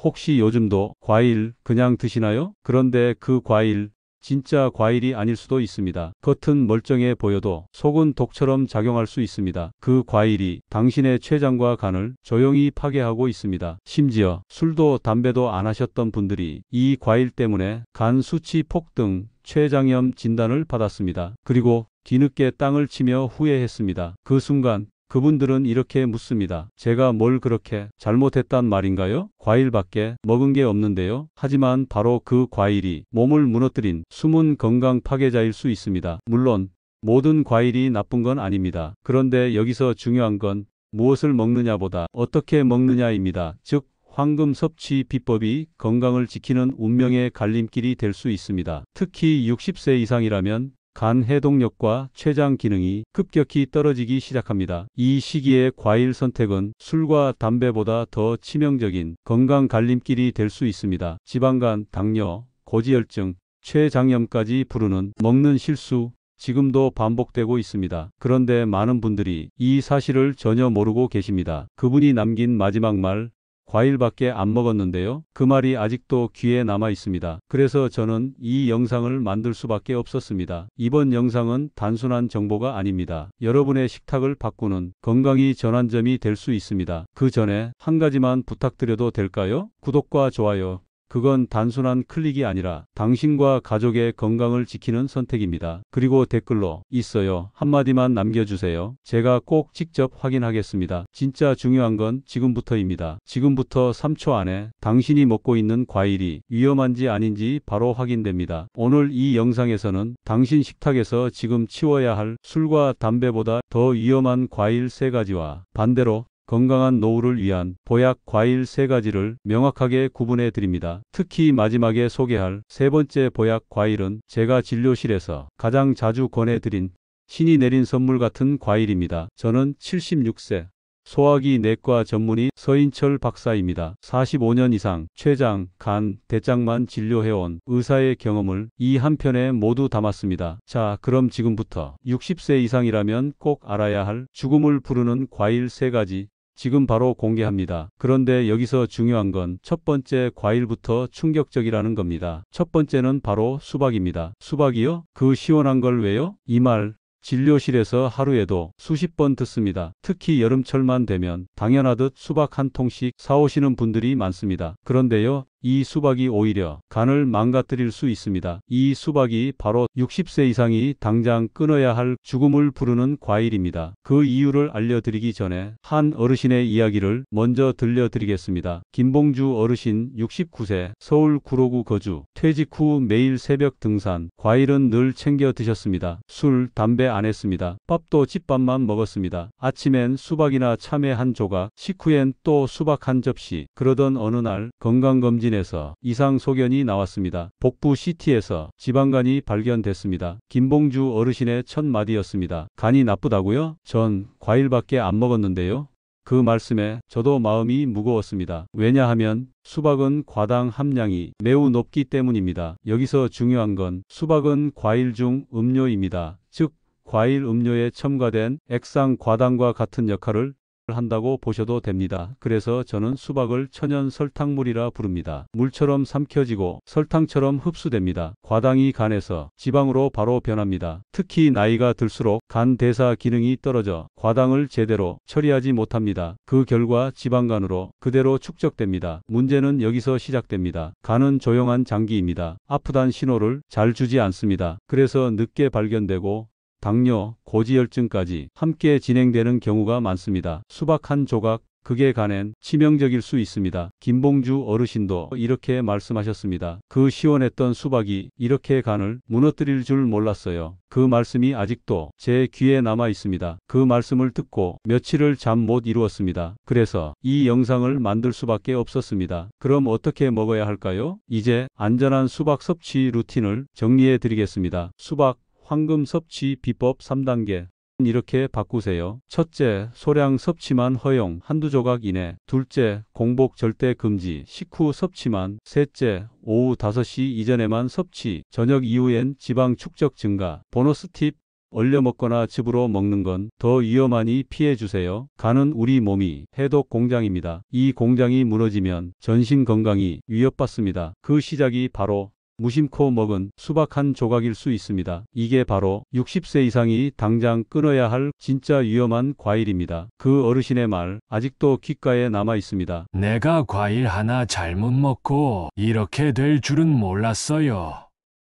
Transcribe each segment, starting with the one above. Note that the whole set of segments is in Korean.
혹시 요즘도 과일 그냥 드시나요? 그런데 그 과일 진짜 과일이 아닐 수도 있습니다. 겉은 멀쩡해 보여도 속은 독처럼 작용할 수 있습니다. 그 과일이 당신의 췌장과 간을 조용히 파괴하고 있습니다. 심지어 술도 담배도 안 하셨던 분들이 이 과일 때문에 간 수치 폭등, 췌장염 진단을 받았습니다. 그리고 뒤늦게 땅을 치며 후회했습니다. 그 순간 그분들은 이렇게 묻습니다. 제가 뭘 그렇게 잘못했단 말인가요? 과일밖에 먹은 게 없는데요. 하지만 바로 그 과일이 몸을 무너뜨린 숨은 건강 파괴자일 수 있습니다. 물론 모든 과일이 나쁜 건 아닙니다. 그런데 여기서 중요한 건 무엇을 먹느냐보다 어떻게 먹느냐입니다. 즉 황금 섭취 비법이 건강을 지키는 운명의 갈림길이 될 수 있습니다. 특히 60세 이상이라면 간 해독력과 췌장 기능이 급격히 떨어지기 시작합니다. 이 시기에 과일 선택은 술과 담배보다 더 치명적인 건강 갈림길이 될 수 있습니다. 지방간, 당뇨, 고지혈증, 췌장염까지 부르는 먹는 실수, 지금도 반복되고 있습니다. 그런데 많은 분들이 이 사실을 전혀 모르고 계십니다. 그분이 남긴 마지막 말, 과일밖에 안 먹었는데요. 그 말이 아직도 귀에 남아 있습니다. 그래서 저는 이 영상을 만들 수밖에 없었습니다. 이번 영상은 단순한 정보가 아닙니다. 여러분의 식탁을 바꾸는 건강이 전환점이 될 수 있습니다. 그 전에 한 가지만 부탁드려도 될까요? 구독과 좋아요. 그건 단순한 클릭이 아니라 당신과 가족의 건강을 지키는 선택입니다. 그리고 댓글로 있어요 한마디만 남겨주세요. 제가 꼭 직접 확인하겠습니다. 진짜 중요한 건 지금부터입니다. 지금부터 3초 안에 당신이 먹고 있는 과일이 위험한지 아닌지 바로 확인됩니다. 오늘 이 영상에서는 당신 식탁에서 지금 치워야 할 술과 담배보다 더 위험한 과일 3가지와 반대로 건강한 노후를 위한 보약 과일 3가지를 명확하게 구분해 드립니다. 특히 마지막에 소개할 3번째 보약 과일은 제가 진료실에서 가장 자주 권해드린 신이 내린 선물 같은 과일입니다. 저는 76세 소화기 내과 전문의 서인철 박사입니다. 45년 이상 췌장, 간, 대장만 진료해온 의사의 경험을 이 한 편에 모두 담았습니다. 자, 그럼 지금부터 60세 이상이라면 꼭 알아야 할 죽음을 부르는 과일 3가지 지금 바로 공개합니다. 그런데 여기서 중요한 건 첫 번째 과일부터 충격적이라는 겁니다. 첫 번째는 바로 수박입니다. 수박이요? 그 시원한 걸 왜요? 이 말 진료실에서 하루에도 수십 번 듣습니다. 특히 여름철만 되면 당연하듯 수박 한 통씩 사오시는 분들이 많습니다. 그런데요, 이 수박이 오히려 간을 망가뜨릴 수 있습니다. 이 수박이 바로 60세 이상이 당장 끊어야 할 죽음을 부르는 과일입니다. 그 이유를 알려드리기 전에 한 어르신의 이야기를 먼저 들려드리겠습니다. 김봉주 어르신 69세 서울 구로구 거주. 퇴직 후 매일 새벽 등산, 과일은 늘 챙겨 드셨습니다. 술, 담배 안 했습니다. 밥도 집밥만 먹었습니다. 아침엔 수박이나 참외 한 조각, 식후엔 또 수박 한 접시. 그러던 어느 날 건강검진에서 이상 소견이 나왔습니다. 복부 CT에서 지방간이 발견됐습니다. 김봉주 어르신의 첫 마디였습니다. 간이 나쁘다고요? 전 과일밖에 안 먹었는데요. 그 말씀에 저도 마음이 무거웠습니다. 왜냐하면 수박은 과당 함량이 매우 높기 때문입니다. 여기서 중요한 건 수박은 과일 중 음료입니다. 즉 과일 음료에 첨가된 액상 과당과 같은 역할을 한다고 보셔도 됩니다. 그래서 저는 수박을 천연 설탕물이라 부릅니다. 물처럼 삼켜지고 설탕처럼 흡수됩니다. 과당이 간에서 지방으로 바로 변합니다. 특히 나이가 들수록 간 대사 기능이 떨어져 과당을 제대로 처리하지 못합니다. 그 결과 지방간으로 그대로 축적됩니다. 문제는 여기서 시작됩니다. 간은 조용한 장기입니다. 아프단 신호를 잘 주지 않습니다. 그래서 늦게 발견되고 당뇨, 고지혈증까지 함께 진행되는 경우가 많습니다. 수박 한 조각, 그게 간엔 치명적일 수 있습니다. 김봉주 어르신도 이렇게 말씀하셨습니다. 그 시원했던 수박이 이렇게 간을 무너뜨릴 줄 몰랐어요. 그 말씀이 아직도 제 귀에 남아 있습니다. 그 말씀을 듣고 며칠을 잠 못 이루었습니다. 그래서 이 영상을 만들 수밖에 없었습니다. 그럼 어떻게 먹어야 할까요? 이제 안전한 수박 섭취 루틴을 정리해 드리겠습니다. 수박 황금 섭취 비법 3단계. 이렇게 바꾸세요. 첫째, 소량 섭취만 허용 한두 조각 이내. 둘째, 공복 절대 금지 식후 섭취만. 셋째, 오후 5시 이전에만 섭취. 저녁 이후엔 지방 축적 증가. 보너스 팁, 얼려 먹거나 즙으로 먹는 건 더 위험하니 피해 주세요. 간은 우리 몸이 해독 공장입니다. 이 공장이 무너지면 전신 건강이 위협받습니다. 그 시작이 바로 무심코 먹은 수박 한 조각일 수 있습니다. 이게 바로 60세 이상이 당장 끊어야 할 진짜 위험한 과일입니다. 그 어르신의 말 아직도 귓가에 남아 있습니다. 내가 과일 하나 잘못 먹고 이렇게 될 줄은 몰랐어요.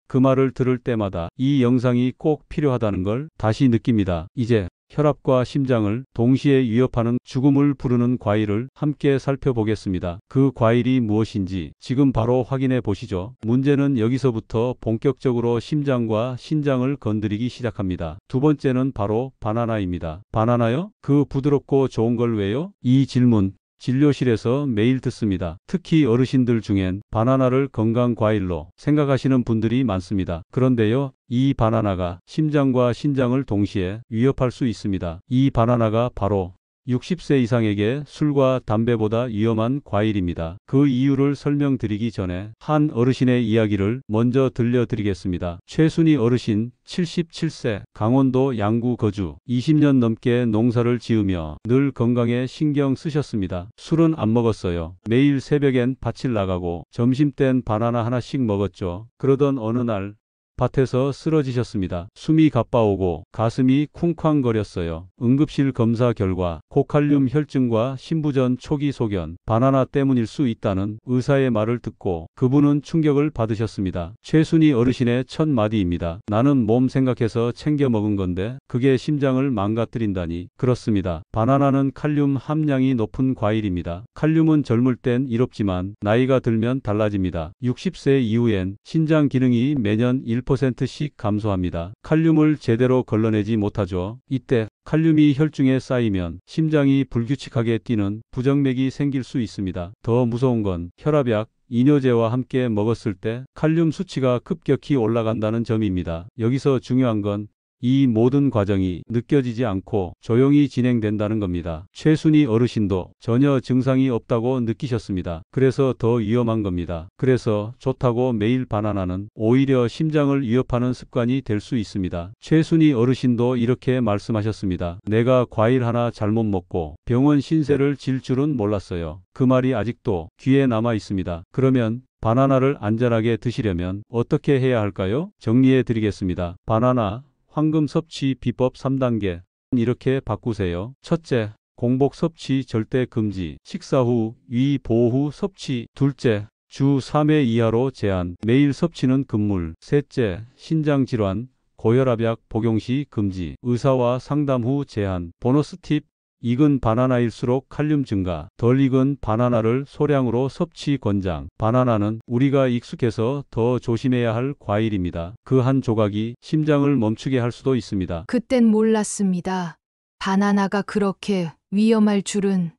그 말을 들을 때마다 이 영상이 꼭 필요하다는 걸 다시 느낍니다. 이제 혈압과 심장을 동시에 위협하는 죽음을 부르는 과일을 함께 살펴보겠습니다. 그 과일이 무엇인지 지금 바로 확인해 보시죠. 문제는 여기서부터 본격적으로 심장과 신장을 건드리기 시작합니다. 두 번째는 바로 바나나입니다. 바나나요? 그 부드럽고 좋은 걸 왜요? 이 질문 진료실에서 매일 듣습니다. 특히 어르신들 중엔 바나나를 건강 과일로 생각하시는 분들이 많습니다. 그런데요, 이 바나나가 심장과 신장을 동시에 위협할 수 있습니다. 이 바나나가 바로 60세 이상에게 술과 담배보다 위험한 과일입니다. 그 이유를 설명드리기 전에 한 어르신의 이야기를 먼저 들려드리겠습니다. 최순희 어르신 77세, 강원도 양구 거주, 20년 넘게 농사를 지으며 늘 건강에 신경 쓰셨습니다. 술은 안 먹었어요. 매일 새벽엔 밭을 나가고 점심땐 바나나 하나씩 먹었죠. 그러던 어느 날 밭에서 쓰러지셨습니다. 숨이 가빠오고 가슴이 쿵쾅거렸어요. 응급실 검사 결과 고칼륨 혈증과 신부전 초기 소견, 바나나 때문일 수 있다는 의사의 말을 듣고 그분은 충격을 받으셨습니다. 최순희 어르신의 첫 마디입니다. 나는 몸 생각해서 챙겨 먹은 건데 그게 심장을 망가뜨린다니. 그렇습니다. 바나나는 칼륨 함량이 높은 과일입니다. 칼륨은 젊을 땐 이롭지만 나이가 들면 달라집니다. 60세 이후엔 신장 기능이 매년 1%씩 감소합니다. 칼륨을 제대로 걸러내지 못하죠. 이때 칼륨이 혈중에 쌓이면 심장이 불규칙하게 뛰는 부정맥이 생길 수 있습니다. 더 무서운 건 혈압약, 이뇨제와 함께 먹었을 때 칼륨 수치가 급격히 올라간다는 점입니다. 여기서 중요한 건 이 모든 과정이 느껴지지 않고 조용히 진행된다는 겁니다. 최순희 어르신도 전혀 증상이 없다고 느끼셨습니다. 그래서 더 위험한 겁니다. 그래서 좋다고 매일 바나나는 오히려 심장을 위협하는 습관이 될 수 있습니다. 최순희 어르신도 이렇게 말씀하셨습니다. 내가 과일 하나 잘못 먹고 병원 신세를 질 줄은 몰랐어요. 그 말이 아직도 귀에 남아 있습니다. 그러면 바나나를 안전하게 드시려면 어떻게 해야 할까요? 정리해 드리겠습니다. 바나나 황금 섭취 비법 3단계. 이렇게 바꾸세요. 첫째, 공복 섭취 절대 금지. 식사 후, 위 보호 후 섭취. 둘째, 주 3회 이하로 제한. 매일 섭취는 금물. 셋째, 신장 질환, 고혈압약 복용 시 금지. 의사와 상담 후 제한. 보너스 팁. 익은 바나나일수록 칼륨 증가, 덜 익은 바나나를 소량으로 섭취 권장. 바나나는 우리가 익숙해서 더 조심해야 할 과일입니다. 그 한 조각이 심장을 멈추게 할 수도 있습니다. 그땐 몰랐습니다. 바나나가 그렇게 위험할 줄은.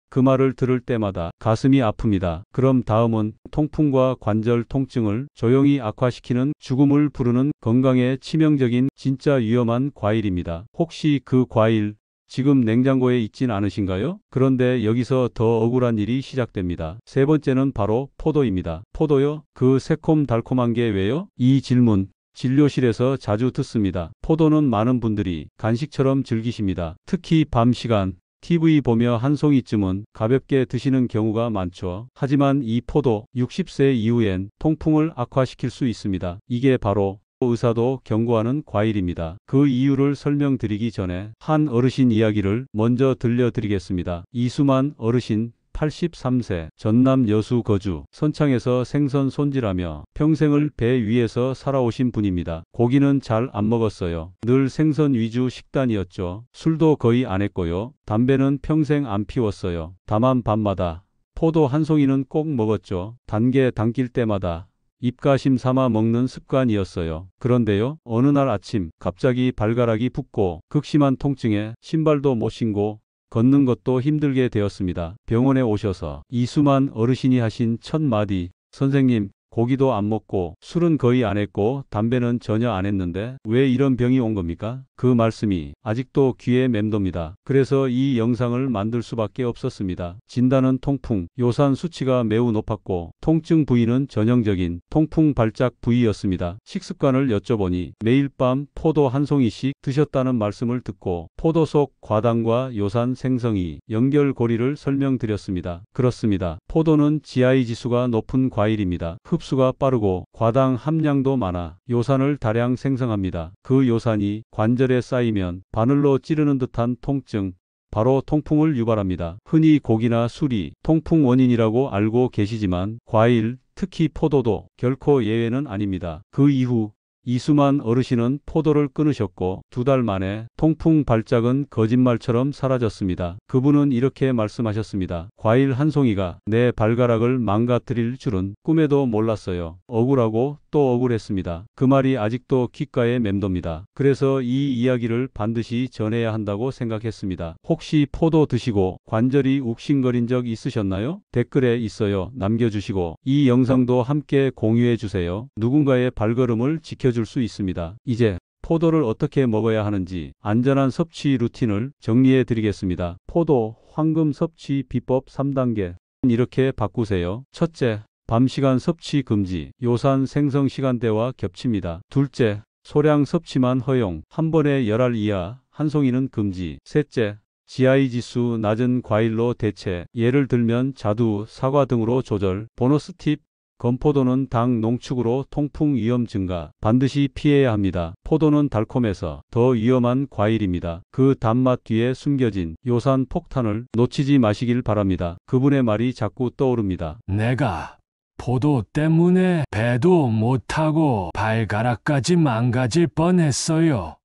그 말을 들을 때마다 가슴이 아픕니다. 그럼 다음은 통풍과 관절 통증을 조용히 악화시키는 죽음을 부르는 건강에 치명적인 진짜 위험한 과일입니다. 혹시 그 과일 지금 냉장고에 있진 않으신가요? 그런데 여기서 더 억울한 일이 시작됩니다. 세 번째는 바로 포도입니다. 포도요? 그 새콤달콤한 게 왜요? 이 질문 진료실에서 자주 듣습니다. 포도는 많은 분들이 간식처럼 즐기십니다. 특히 밤 시간 TV 보며 한 송이쯤은 가볍게 드시는 경우가 많죠. 하지만 이 포도 60세 이후엔 통풍을 악화시킬 수 있습니다. 이게 바로 의사도 경고하는 과일입니다. 그 이유를 설명드리기 전에 한 어르신 이야기를 먼저 들려드리겠습니다. 이수만 어르신 83세, 전남 여수 거주, 선창에서 생선 손질하며 평생을 배 위에서 살아오신 분입니다. 고기는 잘 안 먹었어요. 늘 생선 위주 식단이었죠. 술도 거의 안 했고요. 담배는 평생 안 피웠어요. 다만 밤마다 포도 한 송이는 꼭 먹었죠. 단계 당길 때마다 입가심 삼아 먹는 습관이었어요. 그런데요, 어느 날 아침 갑자기 발가락이 붓고 극심한 통증에 신발도 못 신고 걷는 것도 힘들게 되었습니다. 병원에 오셔서 이수만 어르신이 하신 첫 마디, 선생님, 고기도 안 먹고 술은 거의 안 했고 담배는 전혀 안 했는데 왜 이런 병이 온 겁니까? 그 말씀이 아직도 귀에 맴돕니다. 그래서 이 영상을 만들 수밖에 없었습니다. 진단은 통풍, 요산 수치가 매우 높았고 통증 부위는 전형적인 통풍 발작 부위였습니다. 식습관을 여쭤보니 매일 밤 포도 한 송이씩 드셨다는 말씀을 듣고 포도 속 과당과 요산 생성이 연결고리를 설명드렸습니다. 그렇습니다. 포도는 GI 지수가 높은 과일입니다. 흡수가 빠르고 과당 함량도 많아 요산을 다량 생성합니다. 그 요산이 관절에 쌓이면 바늘로 찌르는 듯한 통증, 바로 통풍을 유발합니다. 흔히 고기나 술이 통풍 원인이라고 알고 계시지만 과일, 특히 포도도 결코 예외는 아닙니다. 그 이후 이수만 어르신은 포도를 끊으셨고 2달 만에 통풍 발작은 거짓말처럼 사라졌습니다. 그분은 이렇게 말씀하셨습니다. 과일 한 송이가 내 발가락을 망가뜨릴 줄은 꿈에도 몰랐어요. 억울하고 또 억울했습니다. 그 말이 아직도 귓가에 맴돕니다. 그래서 이 이야기를 반드시 전해야 한다고 생각했습니다. 혹시 포도 드시고 관절이 욱신거린 적 있으셨나요? 댓글에 있어요 남겨주시고 이 영상도 함께 공유해 주세요. 누군가의 발걸음을 지켜줄 수 있습니다. 이제 포도를 어떻게 먹어야 하는지 안전한 섭취 루틴을 정리해 드리겠습니다. 포도 황금 섭취 비법 3단계 이렇게 바꾸세요. 첫째, 밤 시간 섭취 금지, 요산 생성 시간대와 겹칩니다. 둘째, 소량 섭취만 허용, 한 번에 10알 이하, 한 송이는 금지. 셋째, GI 지수 낮은 과일로 대체, 예를 들면 자두, 사과 등으로 조절. 보너스 팁, 건포도는 당 농축으로 통풍 위험 증가, 반드시 피해야 합니다. 포도는 달콤해서 더 위험한 과일입니다. 그 단맛 뒤에 숨겨진 요산 폭탄을 놓치지 마시길 바랍니다. 그분의 말이 자꾸 떠오릅니다. 내가 포도 때문에 배도 못하고 발가락까지 망가질 뻔했어요.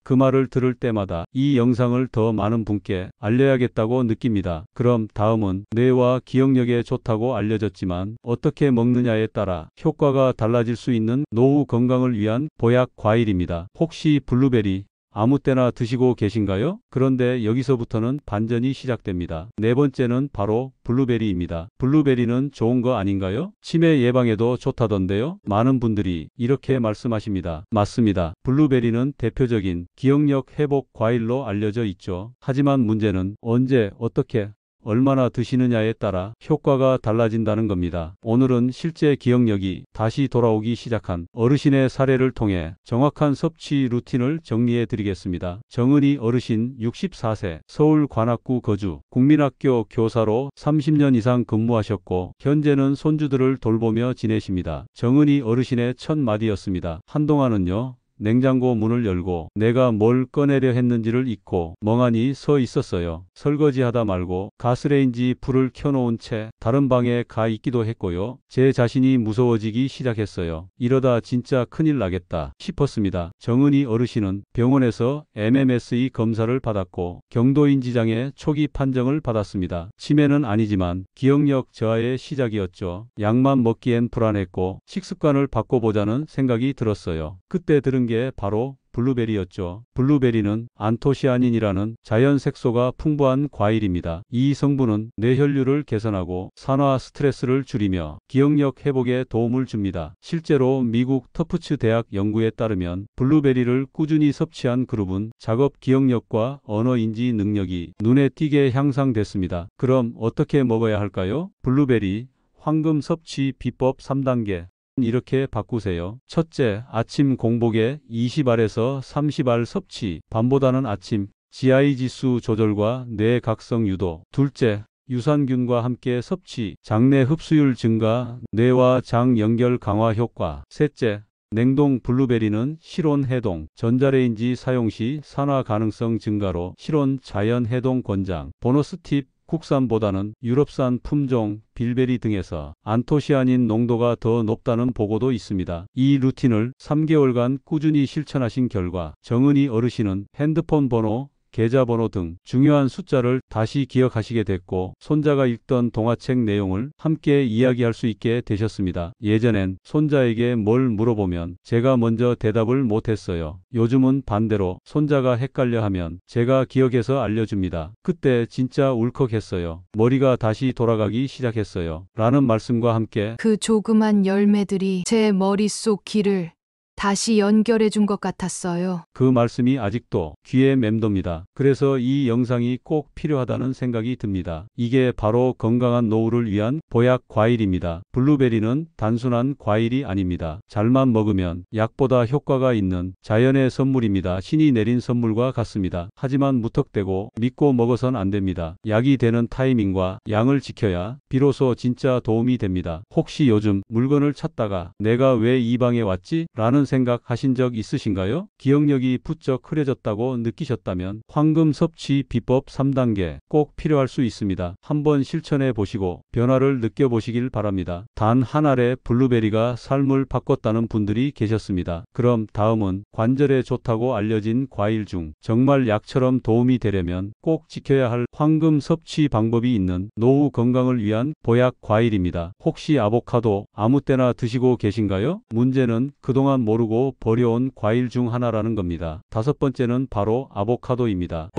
그 말을 들을 때마다 이 영상을 더 많은 분께 알려야겠다고 느낍니다. 그럼 다음은 뇌와 기억력에 좋다고 알려졌지만 어떻게 먹느냐에 따라 효과가 달라질 수 있는 노후 건강을 위한 보약 과일입니다. 혹시 블루베리 아무 때나 드시고 계신가요? 그런데 여기서부터는 반전이 시작됩니다. 네 번째는 바로 블루베리입니다. 블루베리는 좋은 거 아닌가요? 치매 예방에도 좋다던데요? 많은 분들이 이렇게 말씀하십니다. 맞습니다. 블루베리는 대표적인 기억력 회복 과일로 알려져 있죠. 하지만 문제는 언제, 어떻게, 얼마나 드시느냐에 따라 효과가 달라진다는 겁니다. 오늘은 실제 기억력이 다시 돌아오기 시작한 어르신의 사례를 통해 정확한 섭취 루틴을 정리해 드리겠습니다. 정은희 어르신 64세, 서울 관악구 거주, 국민학교 교사로 30년 이상 근무하셨고 현재는 손주들을 돌보며 지내십니다. 정은희 어르신의 첫 마디였습니다. 한동안은요. 냉장고 문을 열고 내가 뭘 꺼내려 했는지를 잊고 멍하니 서 있었어요. 설거지하다 말고 가스레인지 불을 켜놓은 채 다른 방에 가 있기도 했고요. 제 자신이 무서워지기 시작했어요. 이러다 진짜 큰일 나겠다 싶었습니다. 정은희 어르신은 병원에서 MMSE 검사를 받았고 경도인지장애 초기 판정을 받았습니다. 치매는 아니지만 기억력 저하의 시작이었죠. 약만 먹기엔 불안했고 식습관을 바꿔보자는 생각이 들었어요. 그때 들은 게 바로 블루베리였죠. 블루베리는 안토시아닌이라는 자연 색소가 풍부한 과일입니다. 이 성분은 뇌혈류를 개선하고 산화 스트레스를 줄이며 기억력 회복에 도움을 줍니다. 실제로 미국 터프츠 대학 연구에 따르면 블루베리를 꾸준히 섭취한 그룹은 작업 기억력과 언어 인지 능력이 눈에 띄게 향상됐습니다. 그럼 어떻게 먹어야 할까요? 블루베리 황금 섭취 비법 3단계 이렇게 바꾸세요. 첫째, 아침 공복에 20알에서 30알 섭취, 밤보다는 아침, GI 지수 조절과 뇌각성 유도. 둘째, 유산균과 함께 섭취, 장내 흡수율 증가, 뇌와 장 연결 강화 효과. 셋째, 냉동 블루베리는 실온 해동, 전자레인지 사용 시 산화 가능성 증가로 실온 자연 해동 권장. 보너스 팁, 국산보다는 유럽산 품종, 빌베리 등에서 안토시아닌 농도가 더 높다는 보고도 있습니다. 이 루틴을 3개월간 꾸준히 실천하신 결과 정은희 어르신은 핸드폰 번호 계좌번호 등 중요한 숫자를 다시 기억하시게 됐고 손자가 읽던 동화책 내용을 함께 이야기할 수 있게 되셨습니다. 예전엔 손자에게 뭘 물어보면 제가 먼저 대답을 못했어요. 요즘은 반대로 손자가 헷갈려하면 제가 기억해서 알려줍니다. 그때 진짜 울컥했어요. 머리가 다시 돌아가기 시작했어요. 라는 말씀과 함께 그 조그만 열매들이 제 머릿속 길을 다시 연결해 준 것 같았어요. 그 말씀이 아직도 귀에 맴돕니다. 그래서 이 영상이 꼭 필요하다는 생각이 듭니다. 이게 바로 건강한 노후를 위한 보약 과일입니다. 블루베리는 단순한 과일이 아닙니다. 잘만 먹으면 약보다 효과가 있는 자연의 선물입니다. 신이 내린 선물과 같습니다. 하지만 무턱대고 믿고 먹어선 안 됩니다. 약이 되는 타이밍과 양을 지켜야 비로소 진짜 도움이 됩니다. 혹시 요즘 물건을 찾다가 내가 왜 이 방에 왔지? 라는 생각하신 적 있으신가요? 기억력이 부쩍 흐려졌다고 느끼셨다면 황금 섭취 비법 3단계 꼭 필요할 수 있습니다. 한번 실천해 보시고 변화를 느껴보시길 바랍니다. 단 한 알의 블루베리가 삶을 바꿨다는 분들이 계셨습니다. 그럼 다음은 관절에 좋다고 알려진 과일 중 정말 약처럼 도움이 되려면 꼭 지켜야 할 황금 섭취 방법이 있는 노후 건강을 위한 보약 과일입니다. 혹시 아보카도 아무 때나 드시고 계신가요? 문제는 그동안 모르고 버려온 과일 중 하나라는 겁니다. 다섯 번째는 바로 아보카도입니다.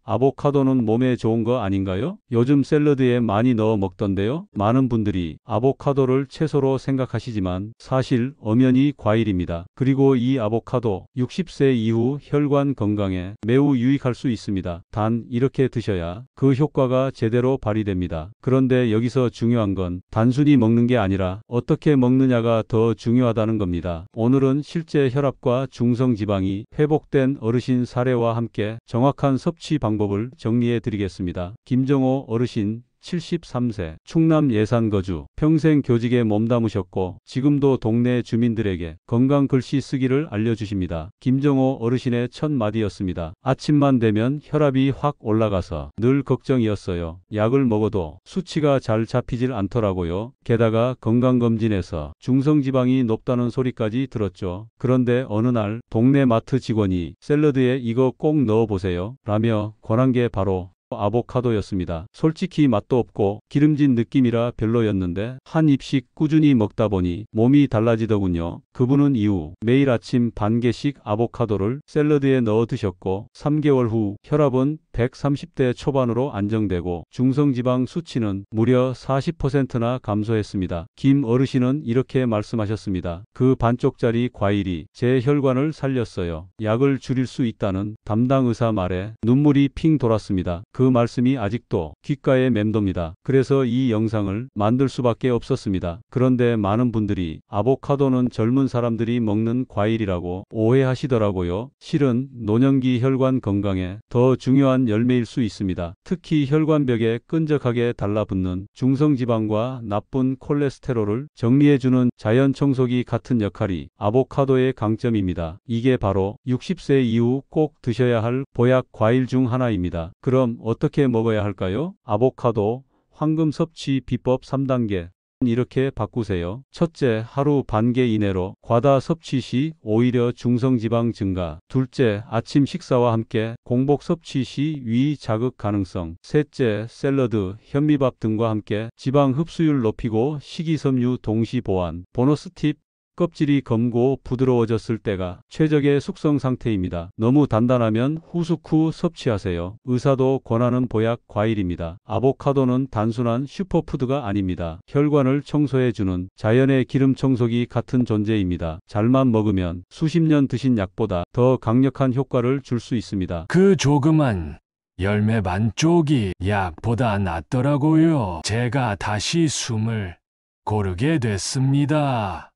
아보카도는 몸에 좋은 거 아닌가요? 요즘 샐러드에 많이 넣어 먹던데요. 많은 분들이 아보카도를 채소로 생각하시지만 사실 엄연히 과일입니다. 그리고 이 아보카도 60세 이후 혈관 건강에 매우 유익할 수 있습니다. 단 이렇게 드셔야 그 효과가 제대로 발휘됩니다. 그런데 여기서 중요한 건 단순히 먹는 게 아니라 어떻게 먹느냐가 더 중요하다는 겁니다. 오늘은 실제 혈압과 중성지방이 회복된 어르신 사례와 함께 정확한 섭취 방법을 정리해 드리겠습니다. 김정호 어르신 73세, 충남 예산 거주, 평생 교직에 몸담으셨고 지금도 동네 주민들에게 건강 글씨 쓰기를 알려주십니다. 김정호 어르신의 첫 마디였습니다. 아침만 되면 혈압이 확 올라가서 늘 걱정이었어요. 약을 먹어도 수치가 잘 잡히질 않더라고요. 게다가 건강검진에서 중성지방이 높다는 소리까지 들었죠. 그런데 어느 날 동네 마트 직원이 샐러드에 이거 꼭 넣어보세요 라며 권한 게 바로 아보카도였습니다. 솔직히 맛도 없고 기름진 느낌이라 별로였는데 한 입씩 꾸준히 먹다 보니 몸이 달라지더군요. 그분은 이후 매일 아침 반 개씩 아보카도를 샐러드에 넣어 드셨고 3개월 후 혈압은 130대 초반으로 안정되고 중성지방 수치는 무려 40%나 감소했습니다. 김 어르신은 이렇게 말씀하셨습니다. 그 반쪽짜리 과일이 제 혈관을 살렸어요. 약을 줄일 수 있다는 담당 의사 말에 눈물이 핑 돌았습니다. 그 말씀이 아직도 귓가에 맴돕니다. 그래서 이 영상을 만들 수밖에 없었습니다. 그런데 많은 분들이 아보카도는 젊은 사람들이 먹는 과일이라고 오해하시더라고요. 실은 노년기 혈관 건강에 더 중요한 열매일 수 있습니다. 특히 혈관벽에 끈적하게 달라붙는 중성지방과 나쁜 콜레스테롤을 정리해주는 자연 청소기 같은 역할이 아보카도의 강점입니다. 이게 바로 60세 이후 꼭 드셔야 할 보약 과일 중 하나입니다. 그럼 어떻게 먹어야 할까요? 아보카도 황금 섭취 비법 3단계 이렇게 바꾸세요. 첫째, 하루 반개 이내로 과다 섭취 시 오히려 중성지방 증가. 둘째, 아침 식사와 함께 공복 섭취 시 위 자극 가능성. 셋째, 샐러드, 현미밥 등과 함께 지방 흡수율 높이고 식이섬유 동시 보완. 보너스 팁, 껍질이 검고 부드러워졌을 때가 최적의 숙성 상태입니다. 너무 단단하면 후숙 후 섭취하세요. 의사도 권하는 보약 과일입니다. 아보카도는 단순한 슈퍼푸드가 아닙니다. 혈관을 청소해주는 자연의 기름 청소기 같은 존재입니다. 잘만 먹으면 수십 년 드신 약보다 더 강력한 효과를 줄 수 있습니다. 그 조그만 열매 반쪽이 약보다 낫더라고요. 제가 다시 숨을 고르게 됐습니다.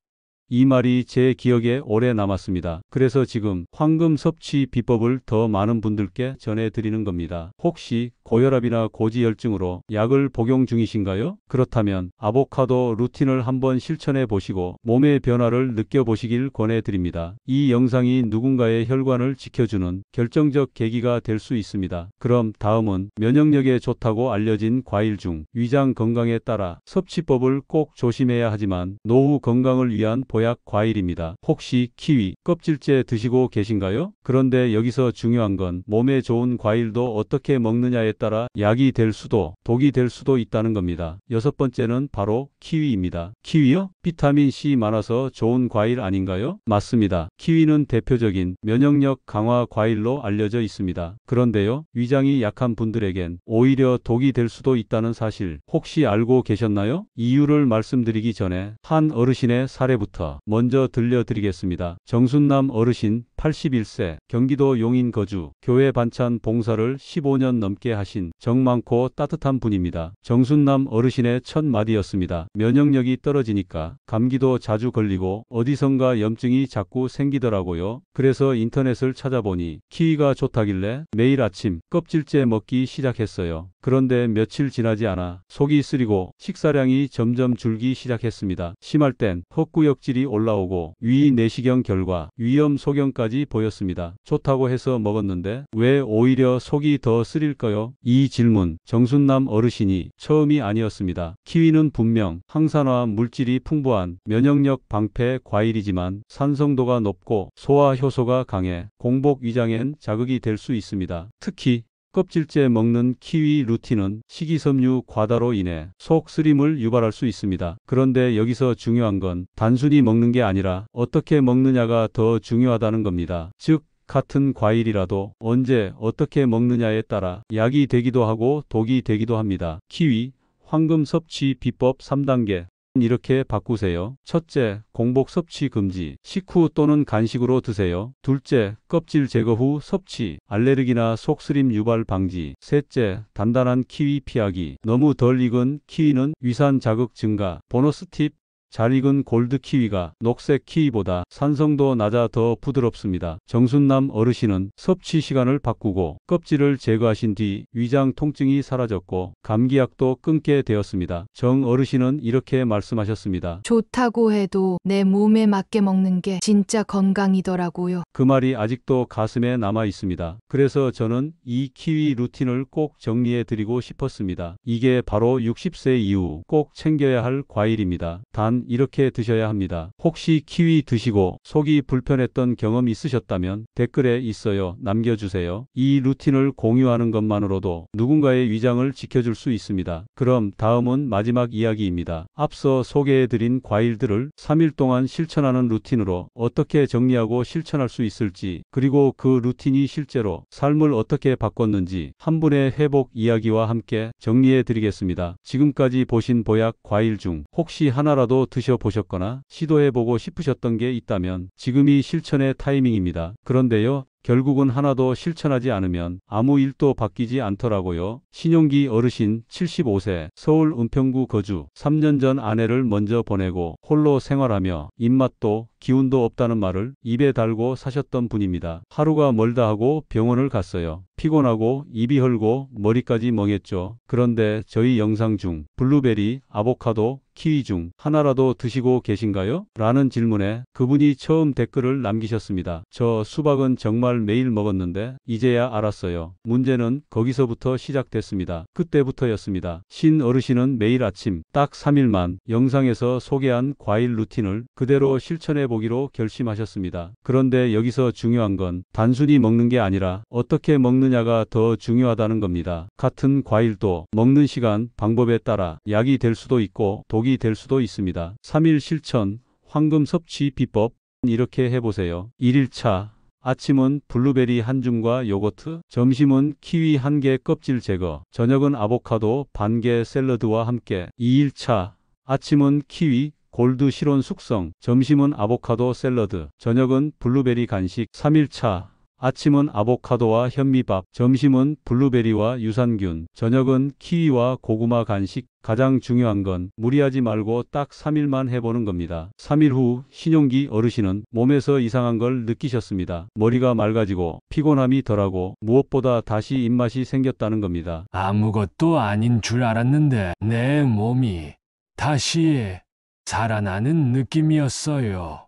이 말이 제 기억에 오래 남았습니다. 그래서 지금 황금 섭취 비법을 더 많은 분들께 전해드리는 겁니다. 혹시 고혈압이나 고지혈증으로 약을 복용 중이신가요? 그렇다면 아보카도 루틴을 한번 실천해 보시고 몸의 변화를 느껴보시길 권해드립니다. 이 영상이 누군가의 혈관을 지켜주는 결정적 계기가 될 수 있습니다. 그럼 다음은 면역력에 좋다고 알려진 과일 중 위장 건강에 따라 섭취법을 꼭 조심해야 하지만 노후 건강을 위한 보약 과일입니다. 혹시 키위 껍질째 드시고 계신가요? 그런데 여기서 중요한 건 몸에 좋은 과일도 어떻게 먹느냐에 따라 약이 될 수도 독이 될 수도 있다는 겁니다. 여섯 번째는 바로 키위입니다. 키위요? 비타민 C 많아서 좋은 과일 아닌가요? 맞습니다. 키위는 대표적인 면역력 강화 과일로 알려져 있습니다. 그런데요, 위장이 약한 분들에겐 오히려 독이 될 수도 있다는 사실 혹시 알고 계셨나요? 이유를 말씀드리기 전에 한 어르신의 사례부터 먼저 들려드리겠습니다. 정순남 어르신 81세, 경기도 용인 거주, 교회 반찬 봉사를 15년 넘게 하신 정 많고 따뜻한 분입니다. 정순남 어르신의 첫 마디였습니다. 면역력이 떨어지니까 감기도 자주 걸리고 어디선가 염증이 자꾸 생기더라고요. 그래서 인터넷을 찾아보니 키위가 좋다길래 매일 아침 껍질째 먹기 시작했어요. 그런데 며칠 지나지 않아 속이 쓰리고 식사량이 점점 줄기 시작했습니다. 심할 땐 헛구역질이 올라오고 위 내시경 결과 위염 소견까지 보였습니다. 좋다고 해서 먹었는데 왜 오히려 속이 더 쓰릴까요? 이 질문 정순남 어르신이 처음이 아니었습니다. 키위는 분명 항산화 물질이 풍부한 면역력 방패 과일이지만 산성도가 높고 소화 효소가 강해 공복 위장엔 자극이 될 수 있습니다. 특히 껍질째 먹는 키위 루틴은 식이섬유 과다로 인해 속 쓰림을 유발할 수 있습니다. 그런데 여기서 중요한 건 단순히 먹는 게 아니라 어떻게 먹느냐가 더 중요하다는 겁니다. 즉, 같은 과일이라도 언제 어떻게 먹느냐에 따라 약이 되기도 하고 독이 되기도 합니다. 키위, 황금 섭취 비법 3단계. 이렇게 바꾸세요. 첫째, 공복 섭취 금지. 식후 또는 간식으로 드세요. 둘째, 껍질 제거 후 섭취. 알레르기나 속쓰림 유발 방지. 셋째, 단단한 키위 피하기. 너무 덜 익은 키위는 위산 자극 증가. 보너스 팁. 잘 익은 골드 키위가 녹색 키위보다 산성도 낮아 더 부드럽습니다. 정순남 어르신은 섭취 시간을 바꾸고 껍질을 제거하신 뒤 위장 통증이 사라졌고 감기약도 끊게 되었습니다. 정 어르신은 이렇게 말씀하셨습니다. 좋다고 해도 내 몸에 맞게 먹는 게 진짜 건강이더라고요. 그 말이 아직도 가슴에 남아 있습니다. 그래서 저는 이 키위 루틴을 꼭 정리해 드리고 싶었습니다. 이게 바로 60세 이후 꼭 챙겨야 할 과일입니다. 단 이렇게 드셔야 합니다. 혹시 키위 드시고 속이 불편했던 경험 있으셨다면 댓글에 있어요 남겨주세요. 이 루틴을 공유하는 것만으로도 누군가의 위장을 지켜줄 수 있습니다. 그럼 다음은 마지막 이야기입니다. 앞서 소개해드린 과일들을 3일 동안 실천하는 루틴으로 어떻게 정리하고 실천할 수 있을지, 그리고 그 루틴이 실제로 삶을 어떻게 바꿨는지 한 분의 회복 이야기와 함께 정리해 드리겠습니다. 지금까지 보신 보약 과일 중 혹시 하나라도 드셔보셨거나 시도해보고 싶으셨던 게 있다면 지금이 실천의 타이밍입니다. 그런데요, 결국은 하나도 실천하지 않으면 아무 일도 바뀌지 않더라고요. 신용기 어르신 75세, 서울 은평구 거주, 3년 전 아내를 먼저 보내고 홀로 생활하며 입맛도 기운도 없다는 말을 입에 달고 사셨던 분입니다. 하루가 멀다 하고 병원을 갔어요. 피곤하고 입이 헐고 머리까지 멍했죠. 그런데 저희 영상 중 블루베리, 아보카도, 키위 중 하나라도 드시고 계신가요? 라는 질문에 그분이 처음 댓글을 남기셨습니다. 저 수박은 정말 매일 먹었는데 이제야 알았어요. 문제는 거기서부터 시작됐습니다. 그때부터였습니다. 신 어르신은 매일 아침 딱 3일만 영상에서 소개한 과일 루틴을 그대로 실천해 보기로 결심하셨습니다. 그런데 여기서 중요한 건 단순히 먹는 게 아니라 어떻게 먹느냐가 더 중요하다는 겁니다. 같은 과일도 먹는 시간, 방법에 따라 약이 될 수도 있고 독이 될 수도 있습니다. 3일 실천, 황금 섭취 비법. 이렇게 해보세요. 1일차, 아침은 블루베리 한 줌과 요거트, 점심은 키위 한 개 껍질 제거, 저녁은 아보카도 반 개 샐러드와 함께. 2일차, 아침은 키위, 골드 실온 숙성, 점심은 아보카도 샐러드, 저녁은 블루베리 간식. 3일차, 아침은 아보카도와 현미밥, 점심은 블루베리와 유산균, 저녁은 키위와 고구마 간식. 가장 중요한 건 무리하지 말고 딱 3일만 해보는 겁니다. 3일 후 신용기 어르신은 몸에서 이상한 걸 느끼셨습니다. 머리가 맑아지고 피곤함이 덜하고 무엇보다 다시 입맛이 생겼다는 겁니다. 아무것도 아닌 줄 알았는데 내 몸이 다시 살아나는 느낌이었어요.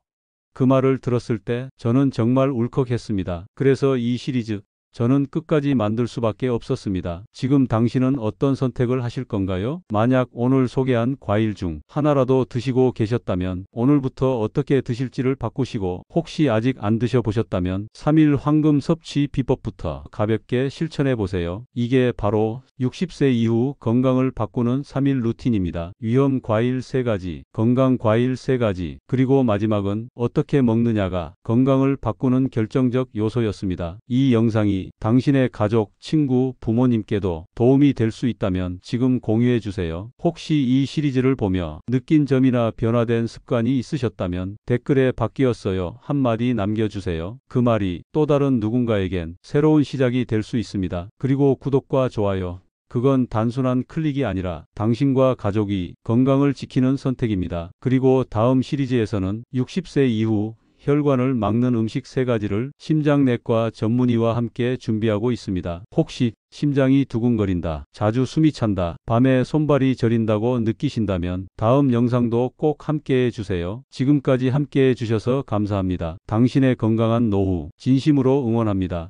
그 말을 들었을 때 저는 정말 울컥했습니다. 그래서 이 시리즈 저는 끝까지 만들 수밖에 없었습니다. 지금 당신은 어떤 선택을 하실 건가요? 만약 오늘 소개한 과일 중 하나라도 드시고 계셨다면 오늘부터 어떻게 드실지를 바꾸시고, 혹시 아직 안 드셔보셨다면 3일 황금 섭취 비법부터 가볍게 실천해 보세요. 이게 바로 60세 이후 건강을 바꾸는 3일 루틴입니다. 위험 과일 3가지, 건강 과일 3가지, 그리고 마지막은 어떻게 먹느냐가 건강을 바꾸는 결정적 요소였습니다. 이 영상이 당신의 가족, 친구, 부모님께도 도움이 될 수 있다면 지금 공유해 주세요. 혹시 이 시리즈를 보며 느낀 점이나 변화된 습관이 있으셨다면 댓글에 바뀌었어요 한마디 남겨주세요. 그 말이 또 다른 누군가에겐 새로운 시작이 될 수 있습니다. 그리고 구독과 좋아요. 그건 단순한 클릭이 아니라 당신과 가족이 건강을 지키는 선택입니다. 그리고 다음 시리즈에서는 60세 이후 혈관을 막는 음식 3가지를 심장내과 전문의와 함께 준비하고 있습니다. 혹시 심장이 두근거린다, 자주 숨이 찬다, 밤에 손발이 저린다고 느끼신다면 다음 영상도 꼭 함께 해주세요. 지금까지 함께 해주셔서 감사합니다. 당신의 건강한 노후 진심으로 응원합니다.